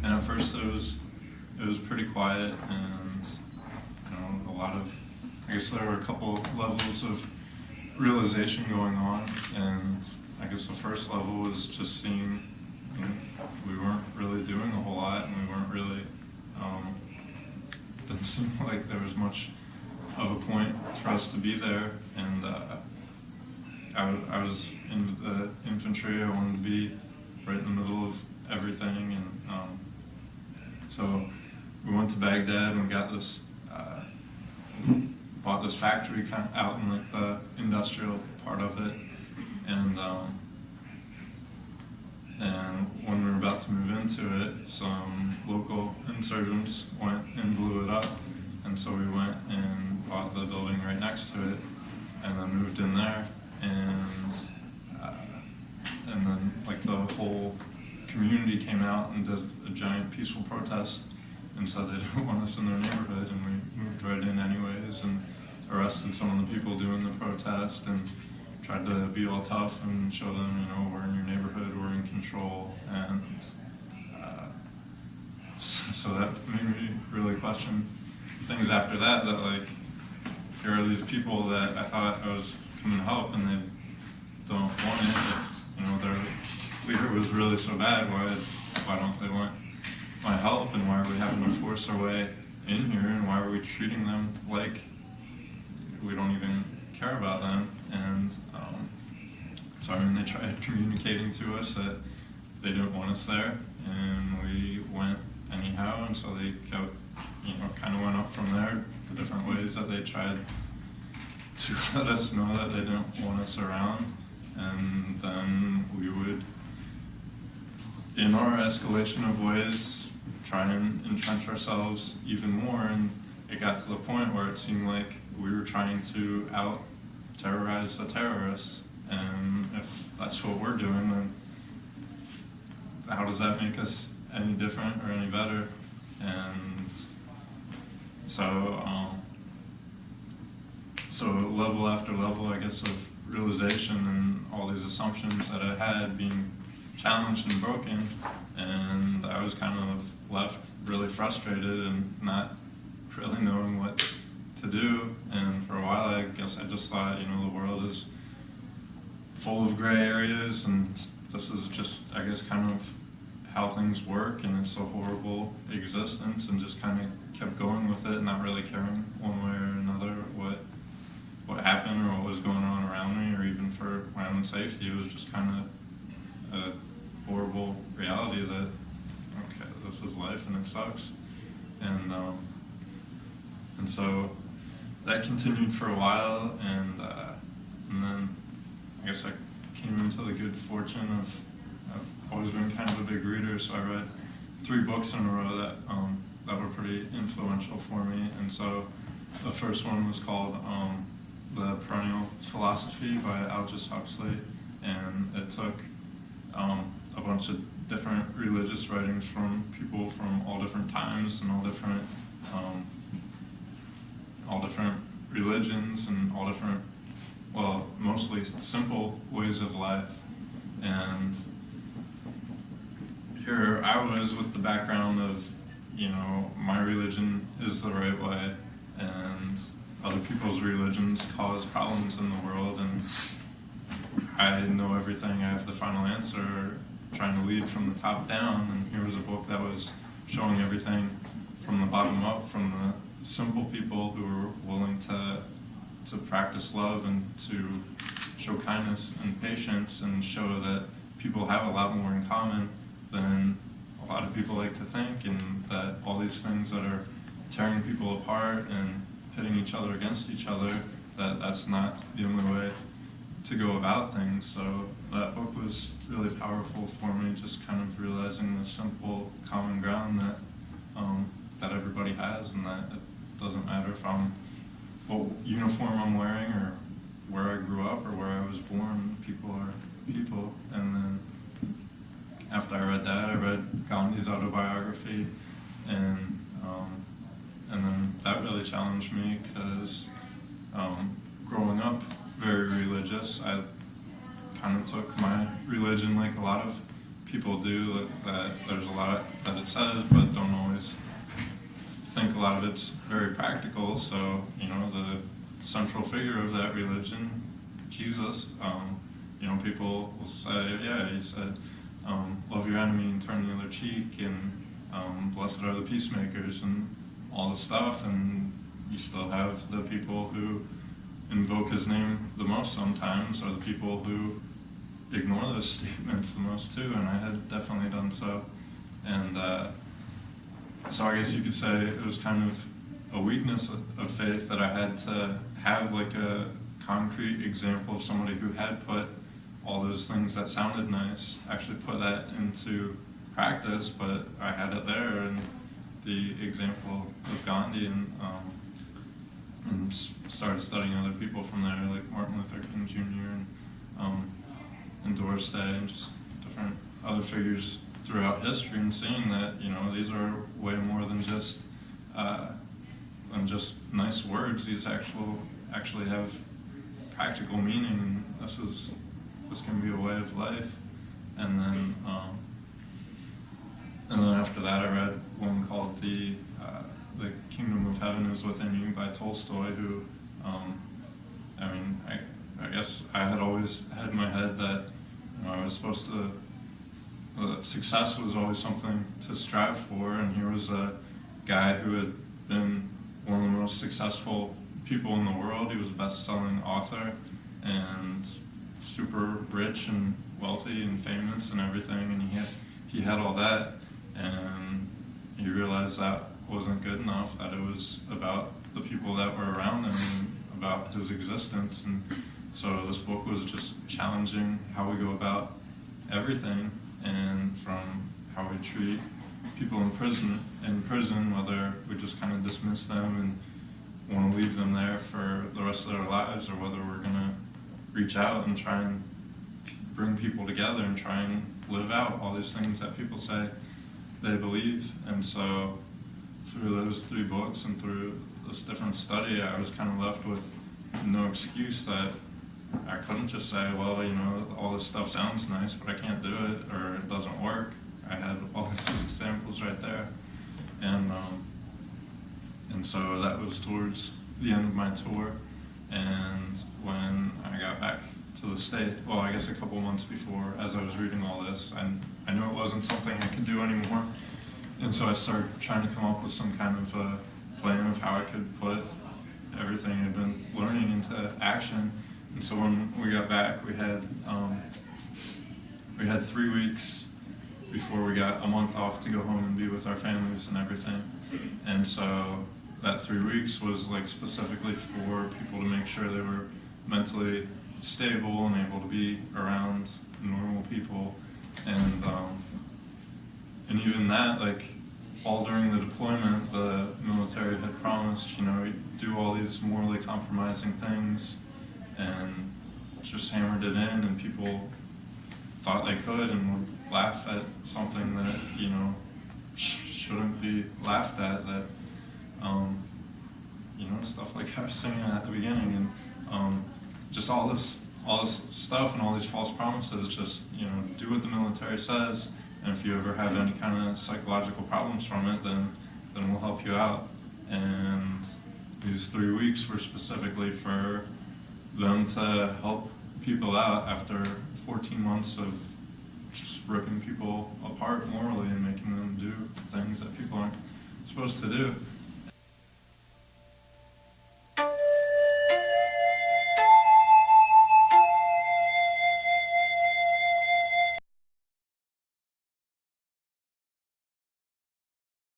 And at first it was pretty quiet, and a lot of, I guess there were a couple levels of realization going on, and I guess the first level was just seeing we weren't really doing a whole lot, and we weren't really, didn't seem like there was much of a point for us to be there, and I was in the infantry. I wanted to be right in the middle of everything, and so we went to Baghdad and we got this, bought this factory kind of out in like the industrial part of it, and when we were about to move into it, some local insurgents went and blew it up, and so we went and bought the building right next to it, and then moved in there, and then like the whole community came out and did a giant peaceful protest and said they didn't want us in their neighborhood, and we moved right in anyways and arrested some of the people doing the protest and tried to be all tough and show them, we're in your neighborhood, we're in control, and so that made me really question things after that, like, here are these people that I thought I was coming to help, and they don't want it. If, their leader was really so bad, why don't they want my help, and why are we having to force our way in here, and why are we treating them like we don't even care about them? And so they tried communicating to us that they didn't want us there, and we went anyhow, and so they kept, kind of went up from there, the different ways that they tried to let us know that they didn't want us around, and then we would, in our escalation of ways, try and entrench ourselves even more, and it got to the point where it seemed like we were trying to out-terrorize the terrorists, and if that's what we're doing, then how does that make us any different or any better? And so level after level, I guess, of realization and all these assumptions that I had being challenged and broken, and I was kind of left really frustrated and not really knowing what to do. And for a while, I guess I just thought, the world is full of gray areas, and this is just, I guess, kind of how things work, and it's a horrible existence, and just kind of kept going with it, not really caring one way or another what happened or what was going on around me, or even for my own safety. It was just kind of a horrible reality that, okay, this is life and it sucks. And so that continued for a while, and then I guess I came into the good fortune of I've always been kind of a big reader, so I read 3 books in a row that were pretty influential for me. And so the first one was called The Perennial Philosophy by Aldous Huxley, and it took a bunch of different religious writings from people from all different times and all different religions and all different, well, mostly simple ways of life. And here I was with the background of, my religion is the right way, and other people's religions cause problems in the world, and I know everything, I have the final answer, trying to lead from the top down. And here was a book that was showing everything from the bottom up, from the simple people who were willing to practice love and to show kindness and patience, and show that people have a lot more in common than a lot of people like to think, and that all these things that are tearing people apart and pitting each other against each other, that's not the only way to go about things. So that book was really powerful for me, just kind of realizing the simple common ground that everybody has, and that it doesn't matter if what uniform I'm wearing or where I grew up or where I was born. People are people. And then after I read that, I read Gandhi's autobiography, and then that really challenged me, because growing up very religious, I kind of took my religion, like a lot of people do, that there's a lot that it says, but don't always think a lot of it's very practical. So, you know, the central figure of that religion, Jesus, you know, people will say, yeah, he said, love your enemy and turn the other cheek, and blessed are the peacemakers, and all this stuff. And you still have the people who invoke his name the most sometimes, or the people who ignore those statements the most too, and I had definitely done so. And so I guess you could say it was kind of a weakness of faith that I had to have like a concrete example of somebody who had put all those things that sounded nice, actually put that into practice. But I had it there, and the example of Gandhi, and started studying other people from there, like Martin Luther King Jr. And Doris Day, and just different other figures throughout history, and seeing that, you know, these are way more than just nice words. These actually have practical meaning. This can be a way of life. And then after that, I read one called The Kingdom of Heaven is Within You by Tolstoy, who, I mean, I guess I had always had in my head that, you know, I was supposed to, success was always something to strive for, and here was a guy who had been one of the most successful people in the world. He was a best-selling author, and super rich and wealthy and famous and everything, and he had all that, and he realized that wasn't good enough, that it was about the people that were around him and about his existence. And so this book was just challenging how we go about everything, and from how we treat people in prison, whether we just kind of dismiss them and want to leave them there for the rest of their lives, or whether we're going to reach out and try and bring people together and try and live out all these things that people say they believe. And so through those 3 books and through this different study, I was kind of left with no excuse that I couldn't just say, well, you know, all this stuff sounds nice, but I can't do it, or it doesn't work. I had all these examples right there. And so that was towards the end of my tour. And when I got back to the state, well, I guess a couple months before, as I was reading all this, I knew it wasn't something I could do anymore. And so I started trying to come up with some kind of a plan of how I could put everything I'd been learning into action. And so when we got back, we had 3 weeks before we got a month off to go home and be with our families and everything. And so that 3 weeks was like specifically for people to make sure they were mentally stable and able to be around normal people. And even that, like, all during the deployment, the military had promised, you know, do all these morally compromising things, and just hammered it in, and people thought they could and would laugh at something that, you know, shouldn't be laughed at, that, you know, stuff like I was singing at the beginning, and just all this stuff and all these false promises. Just, you know, do what the military says, and if you ever have any kind of psychological problems from it, then we'll help you out. And these 3 weeks were specifically for them to help people out after 14 months of just ripping people apart morally and making them do things that people aren't supposed to do.